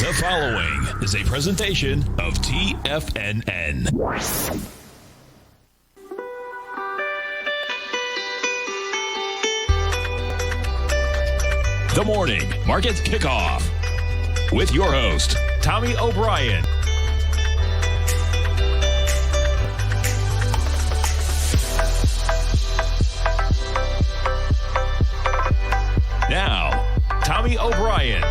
The following is a presentation of TFNN. The Morning Market Kickoff with your host, Tommy O'Brien. Now, Tommy O'Brien.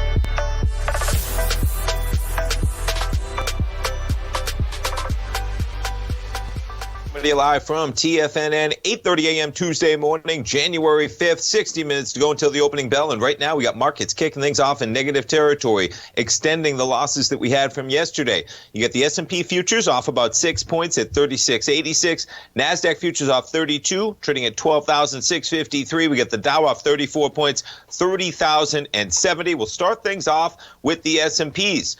Live from TFNN, 8:30 a.m. Tuesday morning, January 5th, 60 minutes to go until the opening bell. And right now we got markets kicking things off in negative territory, extending the losses that we had from yesterday. You get the S&P futures off about 6 points at 36.86. NASDAQ futures off 32, trading at 12,653. We get the Dow off 34 points, 30,070. We'll start things off with the S&Ps.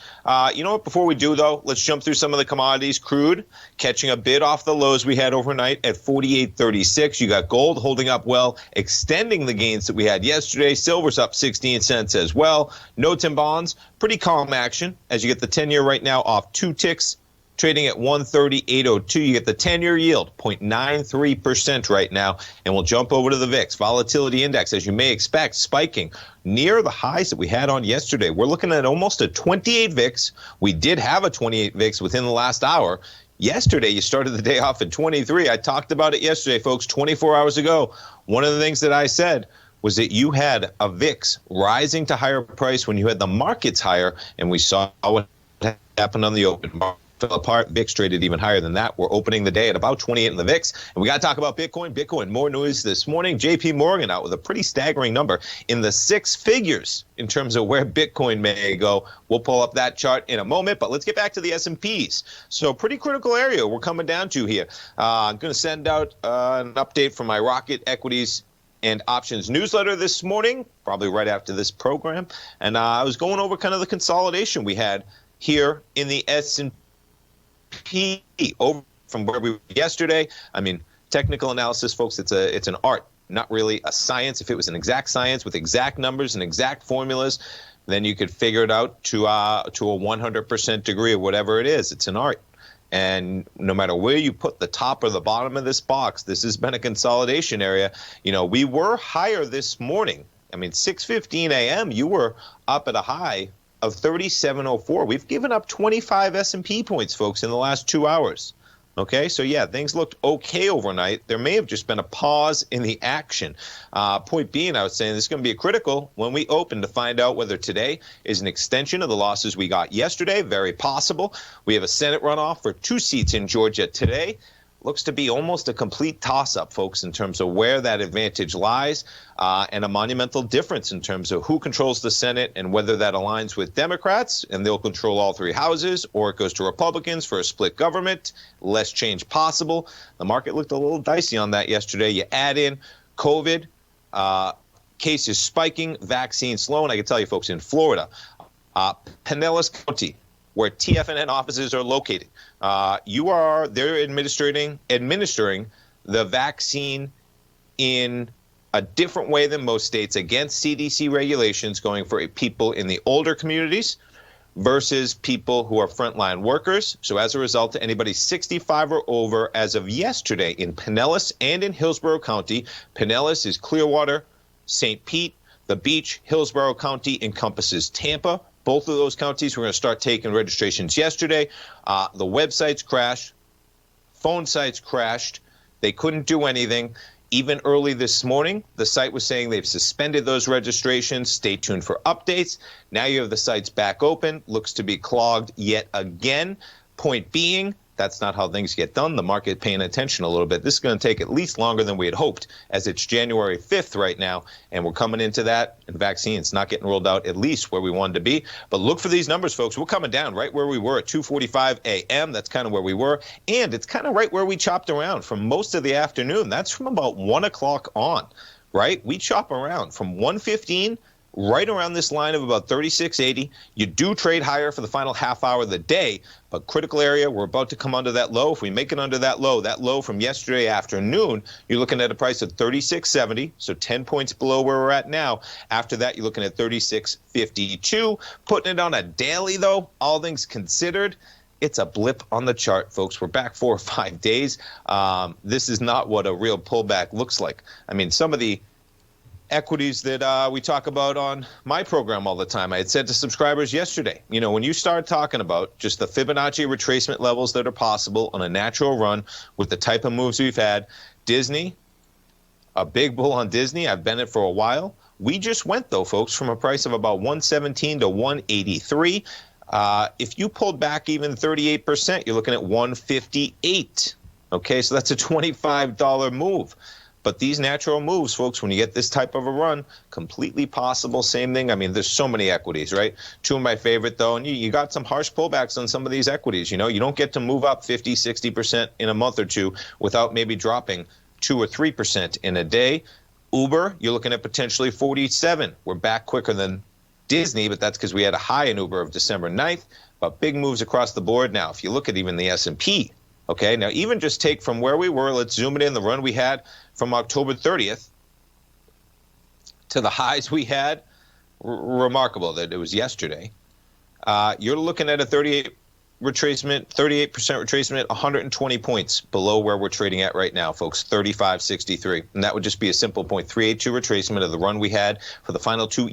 You know what? Before we do, though, let's jump through some of the commodities. Crude catching a bit off the lows we had overnight at 48.36. You got gold holding up well, extending the gains that we had yesterday. Silver's up 16 cents as well. Notes and bonds, pretty calm action as you get the 10-year right now off 2 ticks, trading at 138.02. You get the 10-year yield, 0.93% right now. And we'll jump over to the Vix Volatility Index, as you may expect, spiking near the highs that we had on yesterday. We're looking at almost a 28 VIX. We did have a 28 VIX within the last hour. Yesterday, you started the day off at 23. I talked about it yesterday, folks, 24 hours ago. One of the things that I said was that you had a VIX rising to higher price when you had the markets higher, and we saw what happened on the open. Fell apart. VIX traded even higher than that. We're opening the day at about 28 in the VIX. And we got to talk about Bitcoin. Bitcoin, more news this morning. JP Morgan out with a pretty staggering number in the 6 figures in terms of where Bitcoin may go. We'll pull up that chart in a moment, but let's get back to the S&Ps. So pretty critical area we're coming down to here. I'm going to send out an update from my Rocket Equities and Options newsletter this morning, probably right after this program. And I was going over kind of the consolidation we had here in the S&P over from where we were yesterday. I mean, technical analysis, folks, it's an art, not really a science. If it was an exact science with exact numbers and exact formulas, then you could figure it out to a 100% degree of whatever it is. It's an art. And no matter where you put the top or the bottom of this box, this has been a consolidation area. You know, we were higher this morning. I mean, 6:15 a.m., you were up at a high of 37.04. We've given up 25 S&P points, folks, in the last 2 hours. Okay, so yeah, things looked okay overnight. There may have just been a pause in the action. Point being, I was saying this is going to be critical when we open to find out whether today is an extension of the losses we got yesterday. Very possible. We have a Senate runoff for 2 seats in Georgia today. Looks to be almost a complete toss-up, folks, in terms of where that advantage lies, and a monumental difference in terms of who controls the Senate and whether that aligns with Democrats and they'll control all 3 houses, or it goes to Republicans for a split government, less change possible. The market looked a little dicey on that yesterday. You add in COVID, cases spiking, vaccine slow, and I can tell you, folks, in Florida, Pinellas County, where TFNN offices are located, they're administering the vaccine in a different way than most states, against CDC regulations, going for people in the older communities versus people who are frontline workers. So as a result, anybody 65 or over as of yesterday in Pinellas and in Hillsborough County. Pinellas is Clearwater, St. Pete, the beach. Hillsborough County encompasses Tampa. Both of those counties were going to start taking registrations yesterday. The websites crashed. Phone sites crashed. They couldn't do anything. Even early this morning, the site was saying they've suspended those registrations. Stay tuned for updates. Now you have the sites back open. Looks to be clogged yet again. Point being, that's not how things get done. The market paying attention a little bit. This is going to take at least longer than we had hoped, as it's January 5th right now, and we're coming into that, and vaccines not getting rolled out at least where we wanted to be. But look for these numbers, folks. We're coming down right where we were at 2:45 a.m. That's kind of where we were, and it's kind of right where we chopped around from most of the afternoon. That's from about 1 o'clock on, right? We chop around from 1:15 right around this line of about 36.80. You do trade higher for the final half hour of the day, but critical area, we're about to come under that low. If we make it under that low from yesterday afternoon, you're looking at a price of 36.70, so 10 points below where we're at now. After that, you're looking at 36.52. Putting it on a daily, though, all things considered, it's a blip on the chart, folks. We're back 4 or 5 days. This is not what a real pullback looks like. I mean, some of the equities that we talk about on my program all the time, I had said to subscribers yesterday, you know, when you start talking about just the Fibonacci retracement levels that are possible on a natural run with the type of moves we've had, Disney, a big bull on Disney. I've been it for a while. We just went, though, folks, from a price of about 117 to 183. If you pulled back even 38%, you're looking at 158. Okay, so that's a $25 move. But these natural moves, folks, when you get this type of a run, completely possible. Same thing. I mean, there's so many equities, right? Two of my favorite, though, and you got some harsh pullbacks on some of these equities. You know, you don't get to move up 50, 60% in a month or two without maybe dropping 2 or 3% in a day. Uber, you're looking at potentially 47. We're back quicker than Disney, but that's because we had a high in Uber of December 9th. But big moves across the board now. If you look at even the S&P, okay, now even just take from where we were, let's zoom it in, the run we had from October 30th to the highs we had, remarkable that it was yesterday. You're looking at a 38% retracement, 120 points below where we're trading at right now, folks, 35.63. And that would just be a simple 0.382 retracement of the run we had for the final 2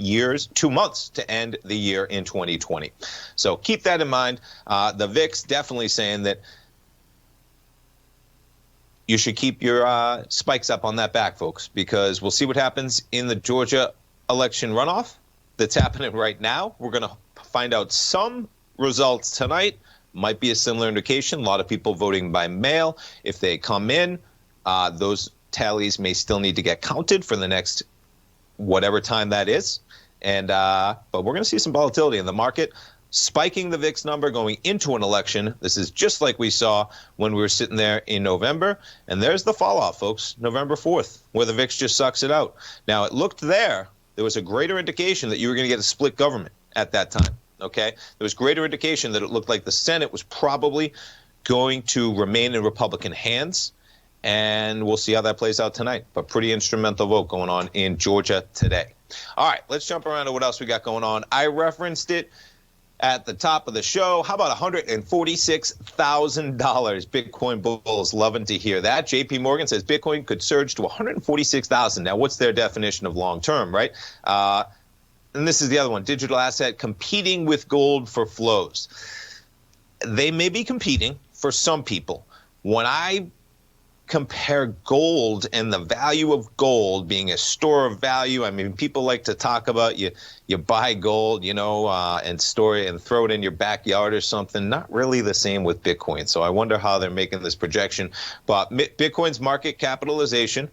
months to end the year in 2020. So keep that in mind. The VIX definitely saying that you should keep your spikes up on that back, folks, because we'll see what happens in the Georgia election runoff that's happening right now. We're going to find out some results tonight. Might be a similar indication. A lot of people voting by mail. If they come in, those tallies may still need to get counted for the next whatever time that is. And but we're going to see some volatility in the market. Spiking the VIX number going into an election. This is just like we saw when we were sitting there in November. And there's the fall off, folks, November 4th, where the VIX just sucks it out. Now, it looked there was a greater indication that you were going to get a split government at that time. Okay, there was greater indication that it looked like the Senate was probably going to remain in Republican hands. And we'll see how that plays out tonight. But pretty instrumental vote going on in Georgia today. All right, let's jump around to what else we got going on. I referenced it at the top of the show. How about $146,000? Bitcoin bulls loving to hear that. JP Morgan says Bitcoin could surge to $146,000. Now, what's their definition of long term, right? And this is the other one, digital asset competing with gold for flows. They may be competing for some people. When I compare gold and the value of gold being a store of value, I mean, people like to talk about you buy gold, you know, and store it and throw it in your backyard or something. Not really the same with Bitcoin. So I wonder how they're making this projection. But Bitcoin's market capitalization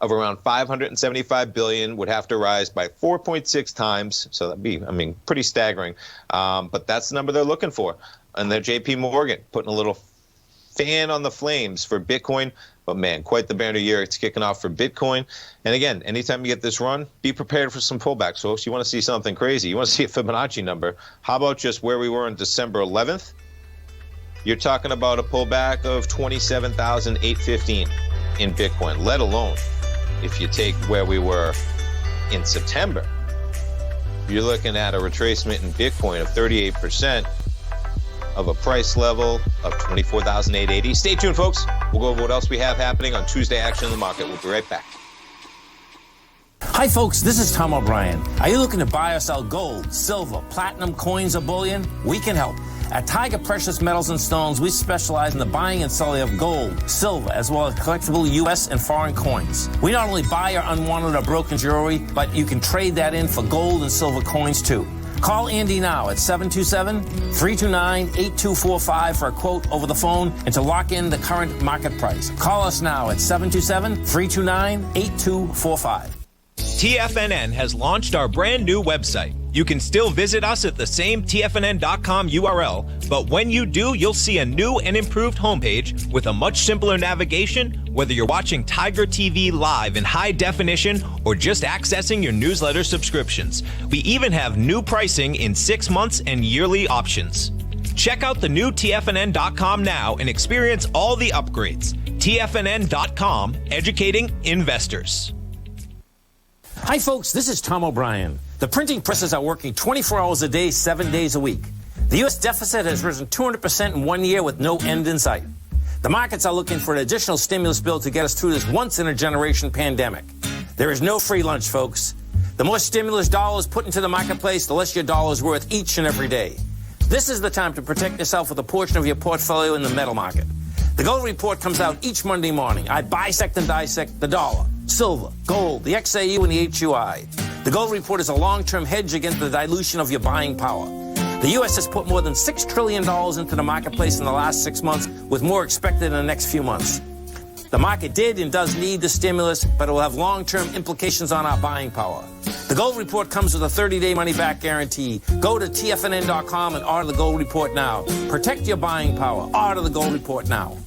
of around $575 billion would have to rise by 4.6 times. So that'd be, I mean, pretty staggering. But that's the number they're looking for. And they're JP Morgan putting a little fan on the flames for Bitcoin. But man, quite the banner year. It's kicking off for Bitcoin. And again, anytime you get this run, be prepared for some pullbacks, folks. You want to see something crazy. You want to see a Fibonacci number. How about just where we were on December 11th? You're talking about a pullback of 27,815 in Bitcoin, let alone if you take where we were in September. You're looking at a retracement in Bitcoin of 38%. Of a price level of 24,880. Stay tuned, folks. We'll go over what else we have happening on Tuesday Action in the Market. We'll be right back. Hi, folks. This is Tom O'Brien. Are you looking to buy or sell gold, silver, platinum, coins, or bullion? We can help. At Tiger Precious Metals and Stones, we specialize in the buying and selling of gold, silver, as well as collectible U.S. and foreign coins. We not only buy your unwanted or broken jewelry, but you can trade that in for gold and silver coins, too. Call Andy now at 727-329-8245 for a quote over the phone and to lock in the current market price. Call us now at 727-329-8245. TFNN has launched our brand new website. You can still visit us at the same TFNN.com URL, but when you do, you'll see a new and improved homepage with a much simpler navigation, whether you're watching Tiger TV live in high definition or just accessing your newsletter subscriptions. We even have new pricing in 6 months and yearly options. Check out the new TFNN.com now and experience all the upgrades. TFNN.com, educating investors. Hi, folks. This is Tom O'Brien. The printing presses are working 24 hours a day, 7 days a week. The U.S. deficit has risen 200% in 1 year with no end in sight. The markets are looking for an additional stimulus bill to get us through this once-in-a-generation pandemic. There is no free lunch, folks. The more stimulus dollars put into the marketplace, the less your dollar is worth each and every day. This is the time to protect yourself with a portion of your portfolio in the metal market. The Gold Report comes out each Monday morning. I bisect and dissect the dollar, silver, gold, the XAU, and the HUI. The Gold Report is a long-term hedge against the dilution of your buying power. The U.S. has put more than $6 trillion into the marketplace in the last 6 months, with more expected in the next few months. The market did and does need the stimulus, but it will have long-term implications on our buying power. The Gold Report comes with a 30-day money-back guarantee. Go to TFNN.com and order the Gold Report now. Protect your buying power. Order the Gold Report now.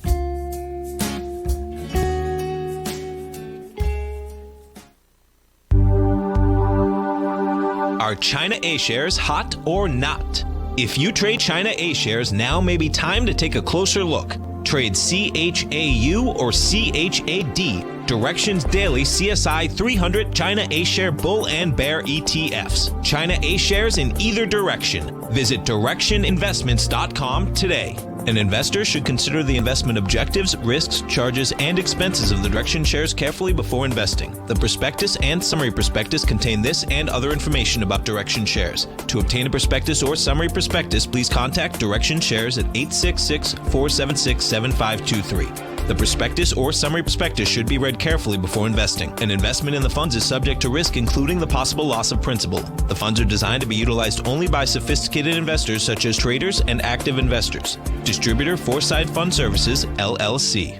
Are China A-shares hot or not? If you trade China A-shares, now may be time to take a closer look. Trade CHAU or CHAD, Directions Daily CSI 300 China A-share Bull and Bear ETFs. China A-shares in either direction. Visit directioninvestments.com today. An investor should consider the investment objectives, risks, charges, and expenses of the Direction shares carefully before investing. The prospectus and summary prospectus contain this and other information about Direction shares. To obtain a prospectus or summary prospectus, please contact Direction shares at 866-476-7523. The prospectus or summary prospectus should be read carefully before investing. An investment in the funds is subject to risk, including the possible loss of principal. The funds are designed to be utilized only by sophisticated investors such as traders and active investors. Distributor Foreside Fund Services, LLC.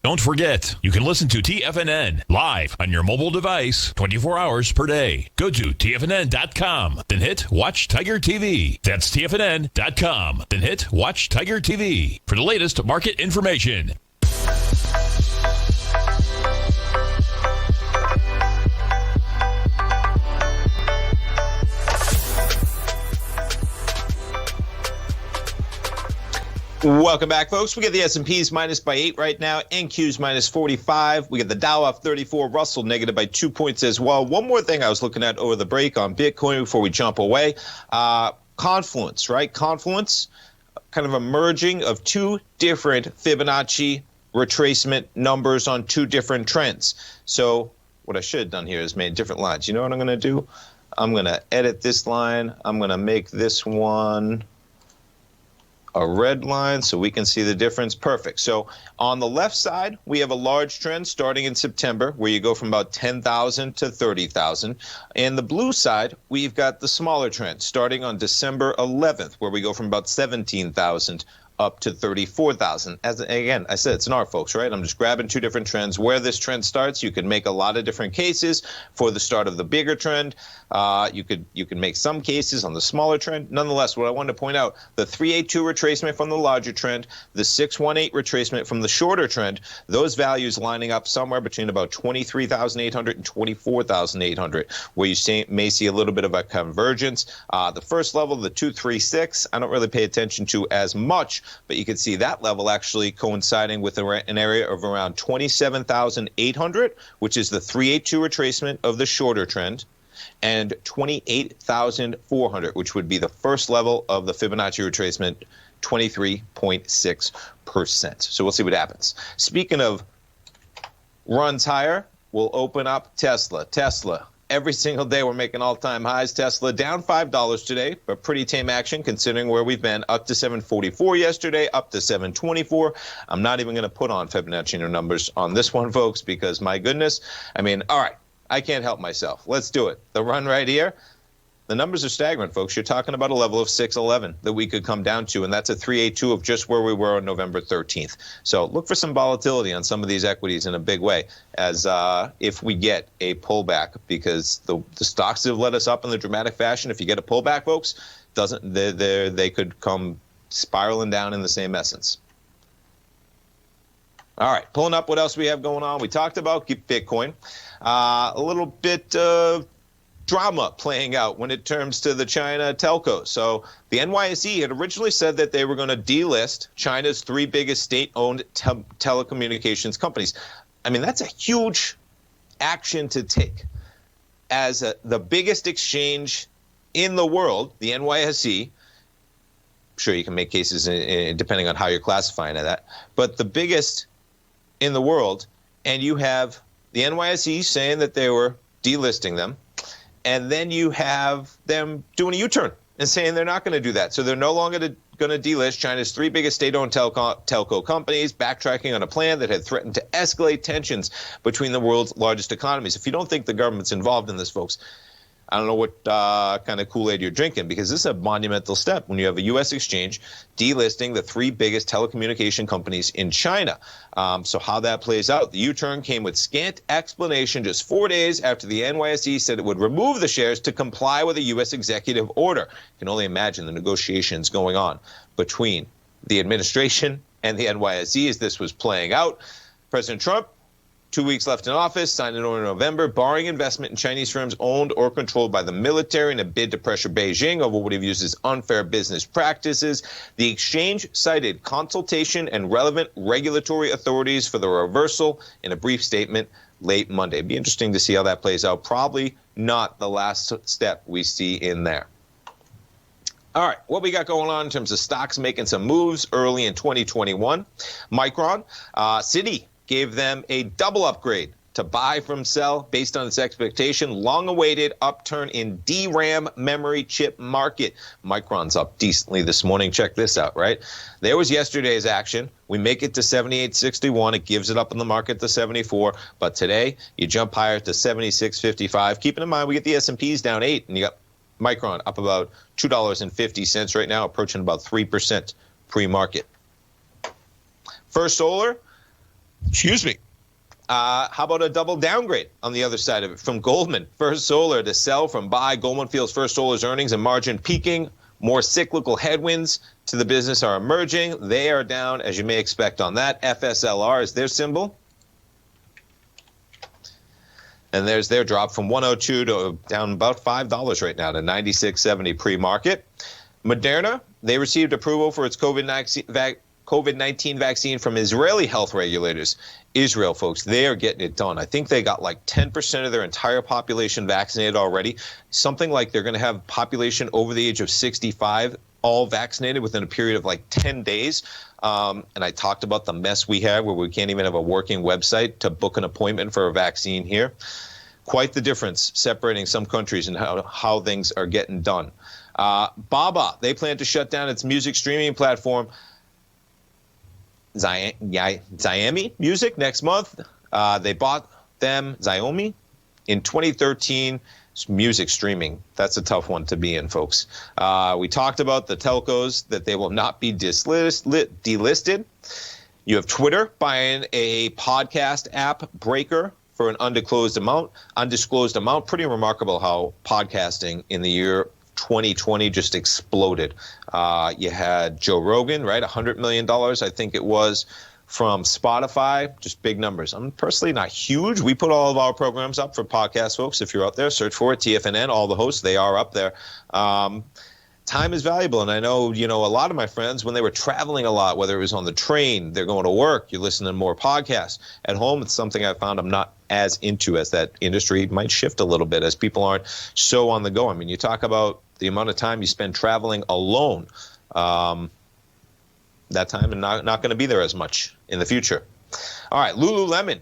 Don't forget, you can listen to TFNN live on your mobile device 24 hours per day. Go to TFNN.com, then hit Watch Tiger TV. That's TFNN.com, then hit Watch Tiger TV for the latest market information. Welcome back, folks. We get the S&P's minus by 8 right now. NQ's minus 45. We get the Dow off 34. Russell negative by 2 points as well. One more thing I was looking at over the break on Bitcoin before we jump away. Confluence, right? Confluence, kind of a merging of two different Fibonacci retracement numbers on two different trends. So what I should have done here is made different lines. You know what I'm going to do? I'm going to edit this line. I'm going to make this one a red line so we can see the difference. Perfect. So on the left side, we have a large trend starting in September where you go from about 10,000 to 30,000. And the blue side, we've got the smaller trend starting on December 11th where we go from about 17,000 up to 34,000. As again, I said, it's an art, folks, right? I'm just grabbing two different trends. Where this trend starts, you can make a lot of different cases for the start of the bigger trend. You can make some cases on the smaller trend. Nonetheless, what I wanted to point out, the 382 retracement from the larger trend, the 618 retracement from the shorter trend, those values lining up somewhere between about 23,800 and 24,800, where you may see a little bit of a convergence. The first level, the 236, I don't really pay attention to as much, but you can see that level actually coinciding with an area of around 27,800, which is the 382 retracement of the shorter trend, and 28,400, which would be the first level of the Fibonacci retracement, 23.6%. So we'll see what happens. Speaking of runs higher, we'll open up Tesla. Every single day we're making all-time highs. Tesla down $5 today, but pretty tame action considering where we've been. Up to 744 yesterday, up to 724. I'm not even going to put on Fibonacci numbers on this one, folks, because my goodness, I mean, all right, I can't help myself. Let's do it. The run right here, the numbers are staggering, folks. You're talking about a level of 611 that we could come down to, and that's a 382 of just where we were on November 13th. So look for some volatility on some of these equities in a big way as if we get a pullback, because the stocks have let us up in the dramatic fashion. If you get a pullback, folks, they could come spiraling down in the same essence. All right, pulling up what else we have going on. We talked about Bitcoin. A little bit of drama playing out when it comes to the China telcos. So the NYSE had originally said that they were going to delist China's 3 biggest state-owned telecommunications companies. I mean, that's a huge action to take. As the biggest exchange in the world, the NYSE, I'm sure you can make cases depending on how you're classifying that, but the biggest in the world, and you have the NYSE saying that they were delisting them, and then you have them doing a U-turn and saying they're not going to do that. So they're no longer going to delist China's 3 biggest state-owned telco companies, backtracking on a plan that had threatened to escalate tensions between the world's largest economies. If you don't think the government's involved in this, folks, I don't know what kind of Kool-Aid you're drinking, because this is a monumental step when you have a U.S. exchange delisting the 3 biggest telecommunication companies in China. So how that plays out, the U-turn came with scant explanation just 4 days after the NYSE said it would remove the shares to comply with a U.S. executive order. You can only imagine the negotiations going on between the administration and the NYSE as this was playing out. President Trump, 2 weeks left in office, signed an order in November barring investment in Chinese firms owned or controlled by the military in a bid to pressure Beijing over what he views as unfair business practices. The exchange cited consultation and relevant regulatory authorities for the reversal in a brief statement late Monday. It'd be interesting to see how that plays out. Probably not the last step we see in there. All right, what we got going on in terms of stocks making some moves early in 2021. Micron, Citi gave them a double upgrade to buy from sell based on its expectation. Long-awaited upturn in DRAM memory chip market. Micron's up decently this morning. Check this out, right? There was yesterday's action. We make it to 78.61. It gives it up in the market to 74. But today, you jump higher to 76.55. Keeping in mind, we get the S&Ps down 8, and you got Micron up about $2.50 right now, approaching about 3% pre-market. First Solar, how about a double downgrade on the other side of it from Goldman? First Solar to sell from buy. Goldman feels First Solar's earnings and margin peaking. More cyclical headwinds to the business are emerging. They are down, as you may expect on that. FSLR is their symbol. And there's their drop from 102 to down about $5 right now to 96.70 pre-market. Moderna, they received approval for its COVID-19 vaccine from Israeli health regulators. Israel, folks, they are getting it done. I think they got like 10% of their entire population vaccinated already. Something like they're going to have population over the age of 65 all vaccinated within a period of like 10 days. And I talked about the mess we have where we can't even have a working website to book an appointment for a vaccine here. Quite the difference separating some countries and how things are getting done. Baba, they plan to shut down its music streaming platform, Xiaomi Music, next month. They bought them, Xiaomi, in 2013. Music streaming, that's a tough one to be in, folks. We talked about the telcos, that they will not be delisted. You have Twitter buying a podcast app, Breaker, for an undisclosed amount. Pretty remarkable how podcasting in the year 2020 just exploded. You had Joe Rogan, right? $100 million, I think it was, from Spotify. Just big numbers. I'm personally not huge. We put all of our programs up for podcasts, folks. If you're out there, search for it, TFNN. All the hosts, they are up there. Time is valuable, and I know, a lot of my friends, when they were traveling a lot, whether it was on the train, they're going to work, you're listening to more podcasts. At home, it's something I found I'm not as into, as that industry might shift a little bit as people aren't so on the go. I mean, you talk about the amount of time you spend traveling alone. That time and not going to be there as much in the future. All right, Lululemon.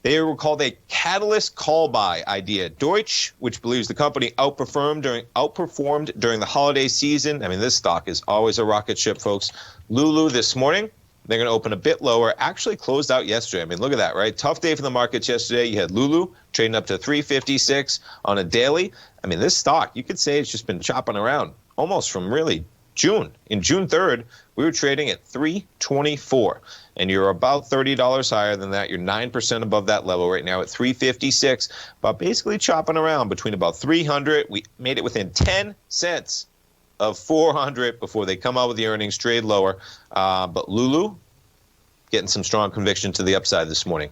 They were called a catalyst call-buy idea. Deutsche, which believes the company outperformed during the holiday season. I mean, this stock is always a rocket ship, folks. Lulu this morning They're going to open a bit lower. Actually closed out yesterday. I mean, look at that, right? Tough day for the markets yesterday. You had Lulu trading up to 356 on a daily. I mean, this stock, you could say it's just been chopping around almost from really June. In June 3rd, we were trading at 324, and you're about $30 higher than that. You're 9% above that level right now at 356, but basically chopping around between about 300. We made it within 10 cents of 400 before they come out with the earnings, trade lower. But Lulu getting some strong conviction to the upside this morning.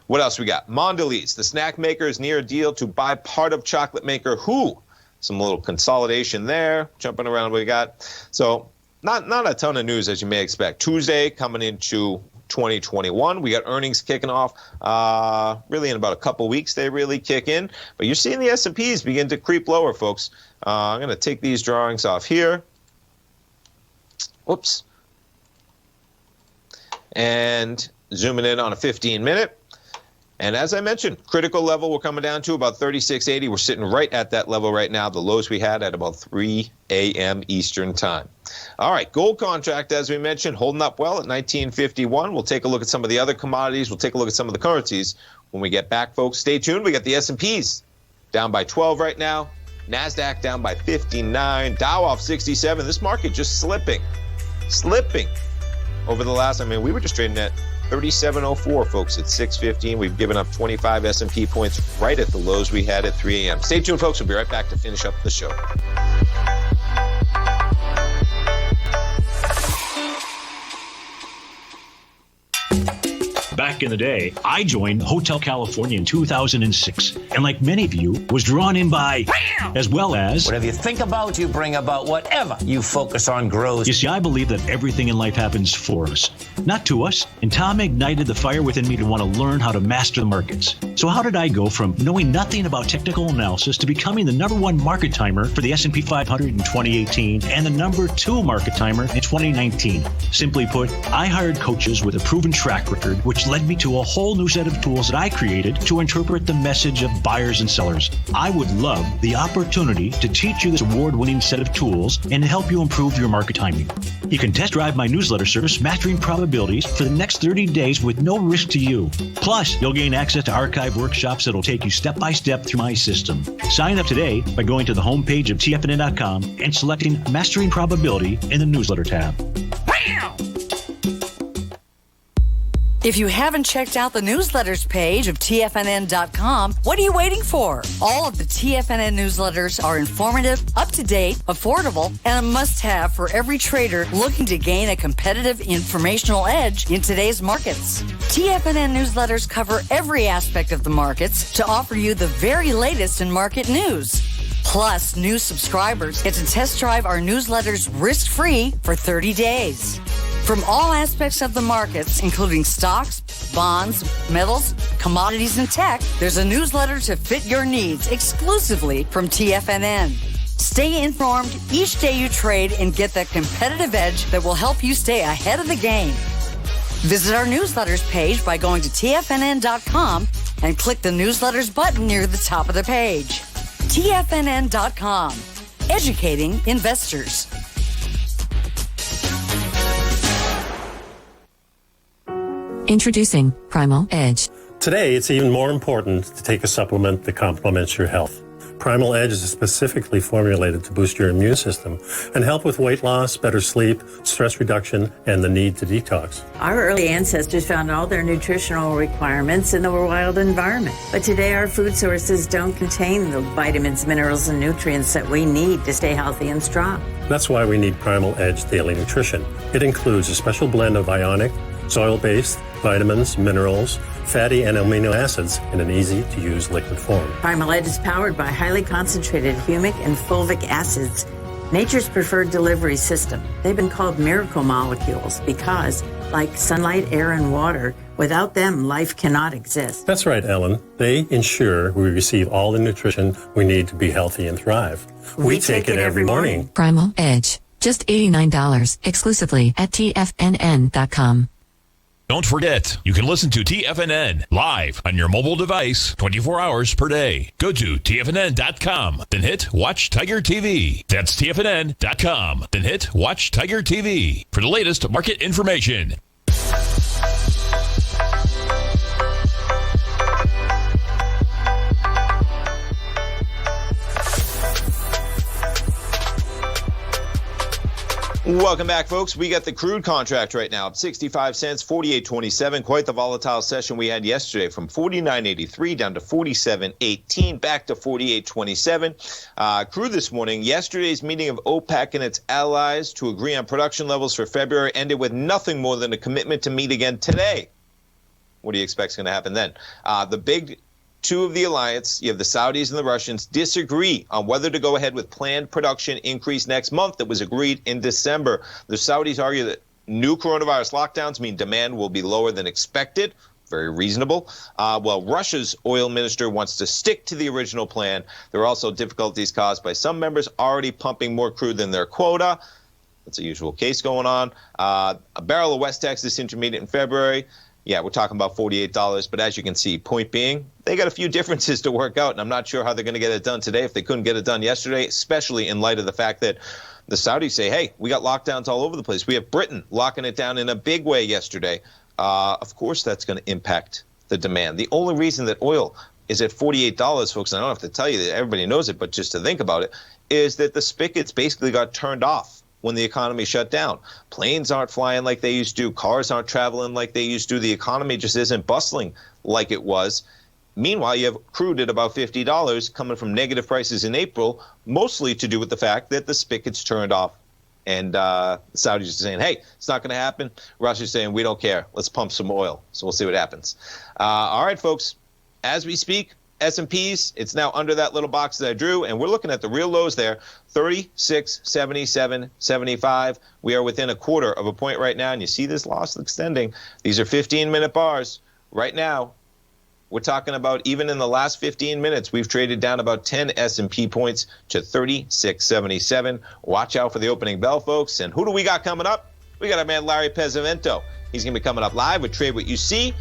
What else we got? Mondelez, the snack maker, is near a deal to buy part of chocolate maker Who. Some little consolidation there, jumping around what we got. So not a ton of news as you may expect. Tuesday coming into 2021. We got earnings kicking off really in about a couple weeks. They really kick in. But you're seeing the S&Ps begin to creep lower, folks. I'm going to take these drawings off here. Whoops. And zooming in on a 15-minute. And as I mentioned, critical level we're coming down to about 36.80. We're sitting right at that level right now. The lows we had at about 3 a.m. Eastern time. All right, gold contract, as we mentioned, holding up well at 1951. We'll take a look at some of the other commodities. We'll take a look at some of the currencies when we get back, folks. Stay tuned. We got the S&Ps down by 12 right now. NASDAQ down by 59. Dow off 67. This market just slipping over the last, we were just trading at 3704, folks, at 615. We've given up 25 S&P points right at the lows we had at 3 a.m. Stay tuned, folks. We'll be right back to finish up the show. Back in the day, I joined Hotel California in 2006, and like many of you, was drawn in by, as well as... Whatever you think about, you bring about. Whatever you focus on grows. You see, I believe that everything in life happens for us, not to us. And Tom ignited the fire within me to want to learn how to master the markets. So how did I go from knowing nothing about technical analysis to becoming the #1 market timer for the S&P 500 in 2018 and the #2 market timer in 2019? Simply put, I hired coaches with a proven track record, which led me to a whole new set of tools that I created to interpret the message of buyers and sellers. I would love the opportunity to teach you this award-winning set of tools and to help you improve your market timing. You can test drive my newsletter service, Mastering Probabilities, for the next 30 days with no risk to you. Plus, you'll gain access to archive workshops that'll take you step-by-step through my system. Sign up today by going to the homepage of TFNN.com and selecting Mastering Probability in the newsletter tab. If you haven't checked out the newsletters page of TFNN.com, what are you waiting for? All of the TFNN newsletters are informative, up-to-date, affordable, and a must-have for every trader looking to gain a competitive informational edge in today's markets. TFNN newsletters cover every aspect of the markets to offer you the very latest in market news. Plus, new subscribers get to test drive our newsletters risk-free for 30 days. From all aspects of the markets, including stocks, bonds, metals, commodities, and tech, there's a newsletter to fit your needs exclusively from TFNN. Stay informed each day you trade and get that competitive edge that will help you stay ahead of the game. Visit our newsletters page by going to TFNN.com and click the newsletters button near the top of the page. TFNN.com, educating investors. Introducing Primal Edge. Today, it's even more important to take a supplement that complements your health. Primal Edge is specifically formulated to boost your immune system and help with weight loss, better sleep, stress reduction, and the need to detox. Our early ancestors found all their nutritional requirements in the wild environment. But today, our food sources don't contain the vitamins, minerals, and nutrients that we need to stay healthy and strong. That's why we need Primal Edge Daily Nutrition. It includes a special blend of ionic, soil-based, vitamins, minerals, fatty and amino acids in an easy-to-use liquid form. Primal Edge is powered by highly concentrated humic and fulvic acids, nature's preferred delivery system. They've been called miracle molecules because, like sunlight, air, and water, without them, life cannot exist. That's right, Ellen. They ensure we receive all the nutrition we need to be healthy and thrive. We take it every morning. Primal Edge. Just $89 exclusively at TFNN.com. Don't forget, you can listen to TFNN live on your mobile device 24 hours per day. Go to TFNN.com, then hit Watch Tiger TV. That's TFNN.com, then hit Watch Tiger TV for the latest market information. Welcome back, folks. We got the crude contract right now up 65 cents, 48.27. Quite the volatile session we had yesterday, from 49.83 down to 47.18, back to 48.27. Crude this morning, yesterday's meeting of OPEC and its allies to agree on production levels for February ended with nothing more than a commitment to meet again today. What do you expect is going to happen then? The big two of the alliance, you have the Saudis and the Russians, disagree on whether to go ahead with planned production increase next month that was agreed in December. The Saudis argue that new coronavirus lockdowns mean demand will be lower than expected. Very reasonable. Well, Russia's oil minister wants to stick to the original plan. There are also difficulties caused by some members already pumping more crude than their quota. That's a usual case going on. A barrel of West Texas Intermediate in February. Yeah, we're talking about $48, but as you can see, point being, they got a few differences to work out, and I'm not sure how they're going to get it done today if they couldn't get it done yesterday, especially in light of the fact that the Saudis say, hey, we got lockdowns all over the place. We have Britain locking it down in a big way yesterday. Of course, that's going to impact the demand. The only reason that oil is at $48, folks, and I don't have to tell you that everybody knows it, but just to think about it, is that the spigots basically got turned off when the economy shut down. Planes aren't flying like they used to. Cars aren't traveling like they used to. The economy just isn't bustling like it was. Meanwhile, you have crude at about $50 coming from negative prices in April, mostly to do with the fact that the spigots turned off. And the Saudis are saying, hey, it's not going to happen. Russia's saying, we don't care. Let's pump some oil. So we'll see what happens. All right, folks, as we speak, S&Ps, it's now under that little box that I drew, and we're looking at the real lows there, 36.77.75. We are within a quarter of a point right now, and you see this loss extending. These are 15-minute bars. Right now, we're talking about even in the last 15 minutes, we've traded down about 10 S&P points to 36.77. Watch out for the opening bell, folks. And who do we got coming up? We got our man Larry Pesavento. He's going to be coming up live with Trade What You See.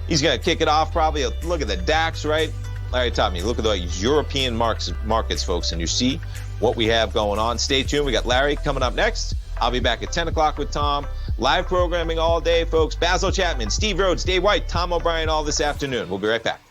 He's going to kick it off probably. Look at the DAX, right? Larry taught me, look at those European markets, folks, and you see what we have going on. Stay tuned. We got Larry coming up next. I'll be back at 10 o'clock with Tom. Live programming all day, folks. Basil Chapman, Steve Rhodes, Dave White, Tom O'Brien all this afternoon. We'll be right back.